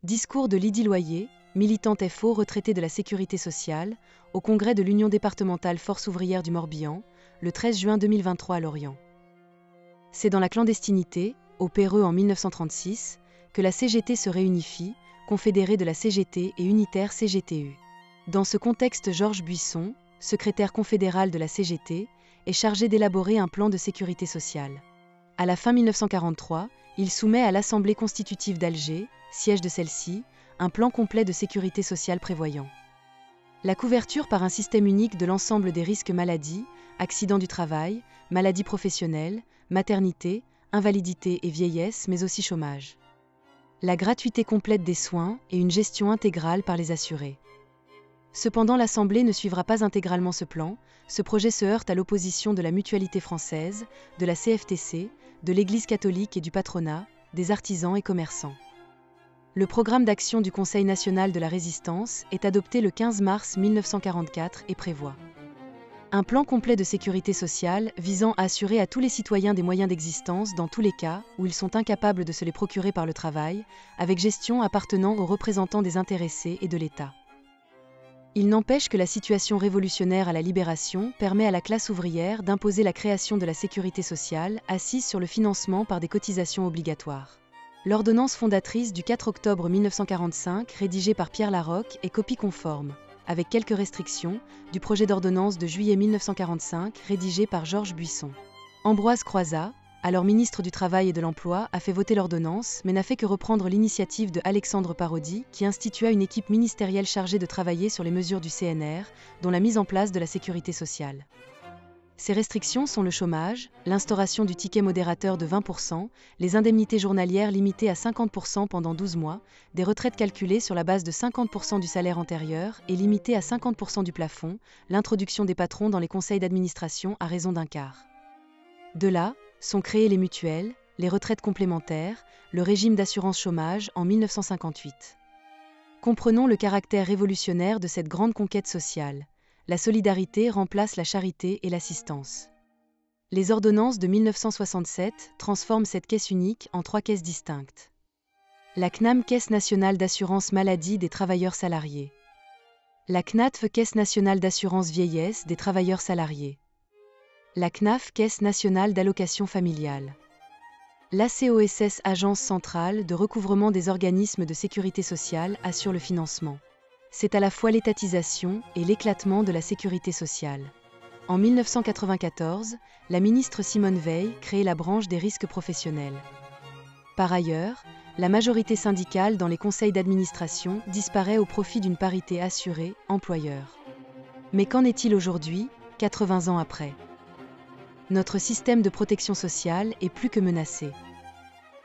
Discours de Lydie Loyer, militante FO retraitée de la Sécurité sociale, au congrès de l'Union départementale Force ouvrière du Morbihan, le 13 juin 2023 à Lorient. C'est dans la clandestinité, au Péreux en 1936, que la CGT se réunifie, confédérée de la CGT et unitaire CGTU. Dans ce contexte, Georges Buisson, secrétaire confédéral de la CGT, est chargé d'élaborer un plan de sécurité sociale. À la fin 1943, il soumet à l'Assemblée constitutive d'Alger, siège de celle-ci, un plan complet de sécurité sociale prévoyant la couverture par un système unique de l'ensemble des risques maladie, accidents du travail, maladies professionnelles, maternité, invalidité et vieillesse, mais aussi chômage. La gratuité complète des soins et une gestion intégrale par les assurés. Cependant, l'Assemblée ne suivra pas intégralement ce plan. Ce projet se heurte à l'opposition de la Mutualité française, de la CFTC, de l'Église catholique et du patronat, des artisans et commerçants. Le programme d'action du Conseil national de la résistance est adopté le 15 mars 1944 et prévoit un plan complet de sécurité sociale visant à assurer à tous les citoyens des moyens d'existence dans tous les cas où ils sont incapables de se les procurer par le travail, avec gestion appartenant aux représentants des intéressés et de l'État. Il n'empêche que la situation révolutionnaire à la libération permet à la classe ouvrière d'imposer la création de la sécurité sociale assise sur le financement par des cotisations obligatoires. L'ordonnance fondatrice du 4 octobre 1945, rédigée par Pierre Laroque, est copie conforme, avec quelques restrictions, du projet d'ordonnance de juillet 1945, rédigé par Georges Buisson. Ambroise Croizat, alors ministre du Travail et de l'Emploi, a fait voter l'ordonnance, mais n'a fait que reprendre l'initiative de Alexandre Parodi, qui institua une équipe ministérielle chargée de travailler sur les mesures du CNR, dont la mise en place de la sécurité sociale. Ces restrictions sont le chômage, l'instauration du ticket modérateur de 20%, les indemnités journalières limitées à 50% pendant 12 mois, des retraites calculées sur la base de 50% du salaire antérieur et limitées à 50% du plafond, l'introduction des patrons dans les conseils d'administration à raison d'un quart. De là, sont créées les mutuelles, les retraites complémentaires, le régime d'assurance chômage en 1958. Comprenons le caractère révolutionnaire de cette grande conquête sociale. La solidarité remplace la charité et l'assistance. Les ordonnances de 1967 transforment cette caisse unique en 3 caisses distinctes. La CNAM, Caisse nationale d'assurance maladie des travailleurs salariés. La CNATF, Caisse nationale d'assurance vieillesse des travailleurs salariés. La CNAF, Caisse nationale d'allocation familiale. L'ACOSS, Agence centrale de recouvrement des organismes de sécurité sociale, assure le financement. C'est à la fois l'étatisation et l'éclatement de la sécurité sociale. En 1994, la ministre Simone Veil crée la branche des risques professionnels. Par ailleurs, la majorité syndicale dans les conseils d'administration disparaît au profit d'une parité assurée, employeur. Mais qu'en est-il aujourd'hui, 80 ans après ? Notre système de protection sociale est plus que menacé.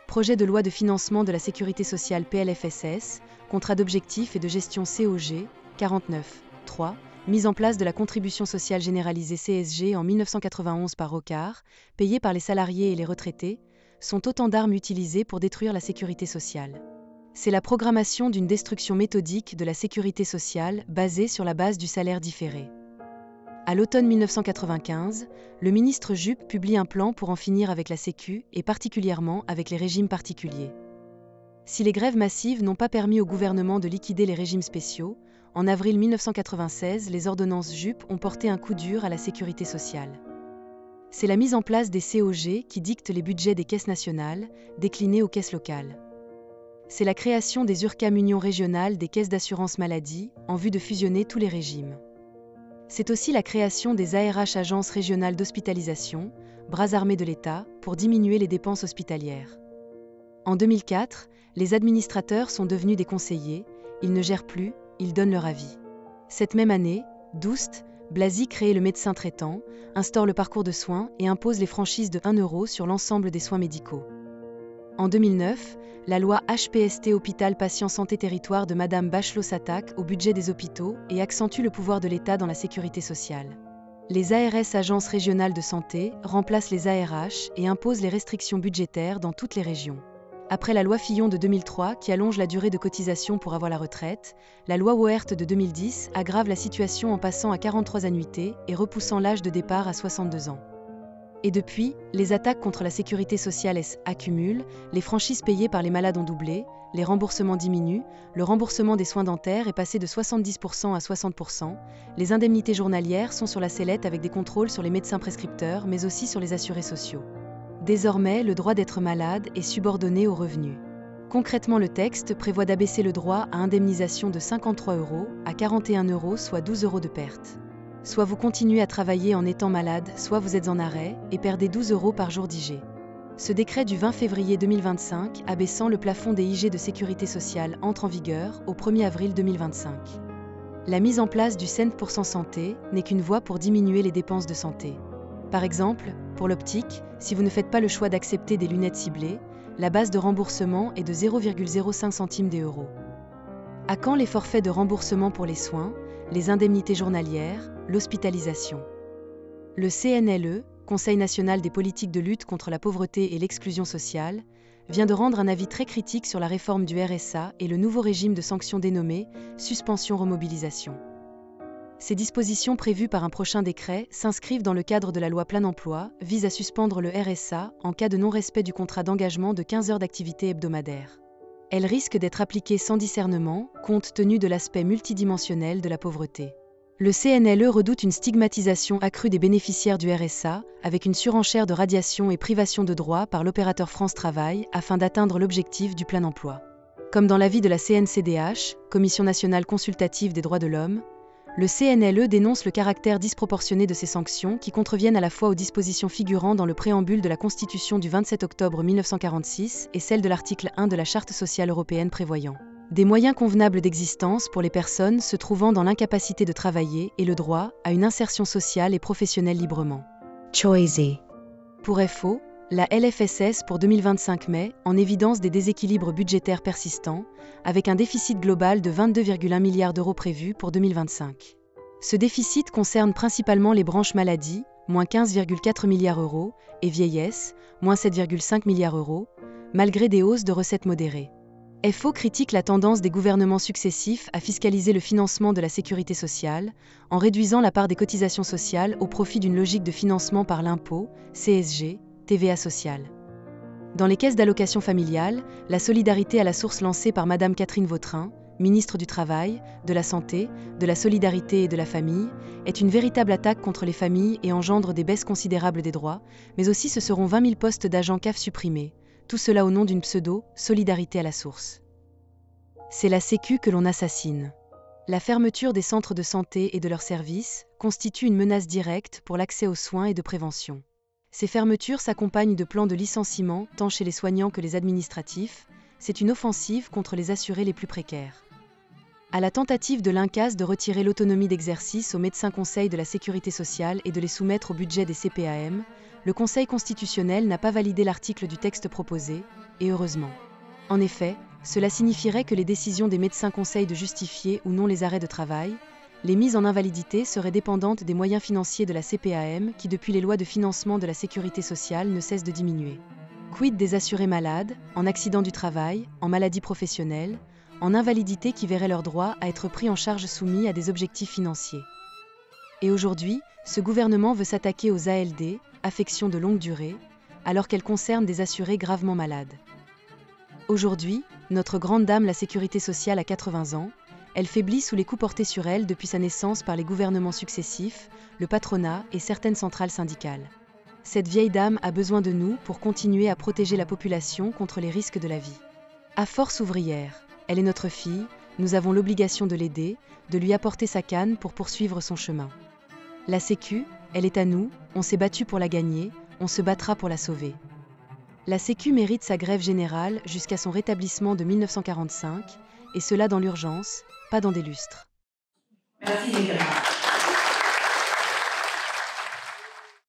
Projet de loi de financement de la sécurité sociale PLFSS, contrat d'objectifs et de gestion COG, 49.3, mise en place de la contribution sociale généralisée CSG en 1991 par Rocard, payée par les salariés et les retraités, sont autant d'armes utilisées pour détruire la sécurité sociale. C'est la programmation d'une destruction méthodique de la sécurité sociale basée sur la base du salaire différé. À l'automne 1995, le ministre Juppé publie un plan pour en finir avec la Sécu et particulièrement avec les régimes particuliers. Si les grèves massives n'ont pas permis au gouvernement de liquider les régimes spéciaux, en avril 1996, les ordonnances Juppé ont porté un coup dur à la sécurité sociale. C'est la mise en place des COG qui dictent les budgets des caisses nationales, déclinés aux caisses locales. C'est la création des URCAM, Union régionale des caisses d'assurance maladie, en vue de fusionner tous les régimes. C'est aussi la création des ARH, Agences régionales d'hospitalisation, bras armés de l'État, pour diminuer les dépenses hospitalières. En 2004, les administrateurs sont devenus des conseillers, ils ne gèrent plus, ils donnent leur avis. Cette même année, Doust, Blasi crée le médecin traitant, instaure le parcours de soins et impose les franchises de 1 € sur l'ensemble des soins médicaux. En 2009, la loi HPST Hôpital Patient Santé Territoire de Madame Bachelot s'attaque au budget des hôpitaux et accentue le pouvoir de l'État dans la sécurité sociale. Les ARS, Agences régionales de santé, remplacent les ARH et imposent les restrictions budgétaires dans toutes les régions. Après la loi Fillon de 2003 qui allonge la durée de cotisation pour avoir la retraite, la loi Woerth de 2010 aggrave la situation en passant à 43 annuités et repoussant l'âge de départ à 62 ans. Et depuis, les attaques contre la sécurité sociale s'accumulent, les franchises payées par les malades ont doublé, les remboursements diminuent, le remboursement des soins dentaires est passé de 70% à 60%, les indemnités journalières sont sur la sellette avec des contrôles sur les médecins prescripteurs mais aussi sur les assurés sociaux. Désormais, le droit d'être malade est subordonné aux revenus. Concrètement, le texte prévoit d'abaisser le droit à indemnisation de 53 € à 41 €, soit 12 € de perte. Soit vous continuez à travailler en étant malade, soit vous êtes en arrêt et perdez 12 € par jour d'IG. Ce décret du 20 février 2025, abaissant le plafond des IG de sécurité sociale, entre en vigueur au 1er avril 2025. La mise en place du 100% santé n'est qu'une voie pour diminuer les dépenses de santé. Par exemple, pour l'optique, si vous ne faites pas le choix d'accepter des lunettes ciblées, la base de remboursement est de 0,05 centimes d'euro. À quand les forfaits de remboursement pour les soins, les indemnités journalières, l'hospitalisation? Le CNLE, Conseil national des politiques de lutte contre la pauvreté et l'exclusion sociale, vient de rendre un avis très critique sur la réforme du RSA et le nouveau régime de sanctions dénommé « suspension-remobilisation ». Ces dispositions prévues par un prochain décret s'inscrivent dans le cadre de la loi Plein Emploi, visent à suspendre le RSA en cas de non-respect du contrat d'engagement de 15 heures d'activité hebdomadaire. Elles risquent d'être appliquées sans discernement, compte tenu de l'aspect multidimensionnel de la pauvreté. Le CNLE redoute une stigmatisation accrue des bénéficiaires du RSA, avec une surenchère de radiation et privation de droits par l'opérateur France Travail afin d'atteindre l'objectif du plein emploi. Comme dans l'avis de la CNCDH, Commission nationale consultative des droits de l'homme, le CNLE dénonce le caractère disproportionné de ces sanctions qui contreviennent à la fois aux dispositions figurant dans le préambule de la Constitution du 27 octobre 1946 et celle de l'article 1 de la Charte sociale européenne prévoyant des moyens convenables d'existence pour les personnes se trouvant dans l'incapacité de travailler et le droit à une insertion sociale et professionnelle librement. Choisy. Pour FO, la LFSS pour 2025 met en évidence des déséquilibres budgétaires persistants, avec un déficit global de 22,1 milliards d'euros prévu pour 2025. Ce déficit concerne principalement les branches maladie, moins 15,4 milliards d'euros, et vieillesse, moins 7,5 milliards d'euros, malgré des hausses de recettes modérées. FO critique la tendance des gouvernements successifs à fiscaliser le financement de la sécurité sociale, en réduisant la part des cotisations sociales au profit d'une logique de financement par l'impôt, CSG, TVA sociale. Dans les caisses d'allocation familiale, la solidarité à la source lancée par Madame Catherine Vautrin, ministre du Travail, de la Santé, de la Solidarité et de la Famille, est une véritable attaque contre les familles et engendre des baisses considérables des droits, mais aussi ce seront 20 000 postes d'agents CAF supprimés, tout cela au nom d'une pseudo-solidarité à la source. C'est la Sécu que l'on assassine. La fermeture des centres de santé et de leurs services constitue une menace directe pour l'accès aux soins et de prévention. Ces fermetures s'accompagnent de plans de licenciement tant chez les soignants que les administratifs. C'est une offensive contre les assurés les plus précaires. À la tentative de l'INCAS de retirer l'autonomie d'exercice aux médecins conseils de la sécurité sociale et de les soumettre au budget des CPAM, le Conseil constitutionnel n'a pas validé l'article du texte proposé, et heureusement. En effet, cela signifierait que les décisions des médecins conseils de justifier ou non les arrêts de travail, les mises en invalidité seraient dépendantes des moyens financiers de la CPAM qui, depuis les lois de financement de la sécurité sociale, ne cessent de diminuer. Quid des assurés malades, en accident du travail, en maladie professionnelle, en invalidité qui verraient leurs droits à être pris en charge soumis à des objectifs financiers. Et aujourd'hui, ce gouvernement veut s'attaquer aux ALD, affections de longue durée, alors qu'elles concernent des assurés gravement malades. Aujourd'hui, notre grande dame la sécurité sociale a 80 ans, elle faiblit sous les coups portés sur elle depuis sa naissance par les gouvernements successifs, le patronat et certaines centrales syndicales. Cette vieille dame a besoin de nous pour continuer à protéger la population contre les risques de la vie. À force ouvrière, elle est notre fille, nous avons l'obligation de l'aider, de lui apporter sa canne pour poursuivre son chemin. La Sécu, elle est à nous, on s'est battu pour la gagner, on se battra pour la sauver. La Sécu mérite sa grève générale jusqu'à son rétablissement de 1945, et cela dans l'urgence, pas dans des lustres. Merci les gars.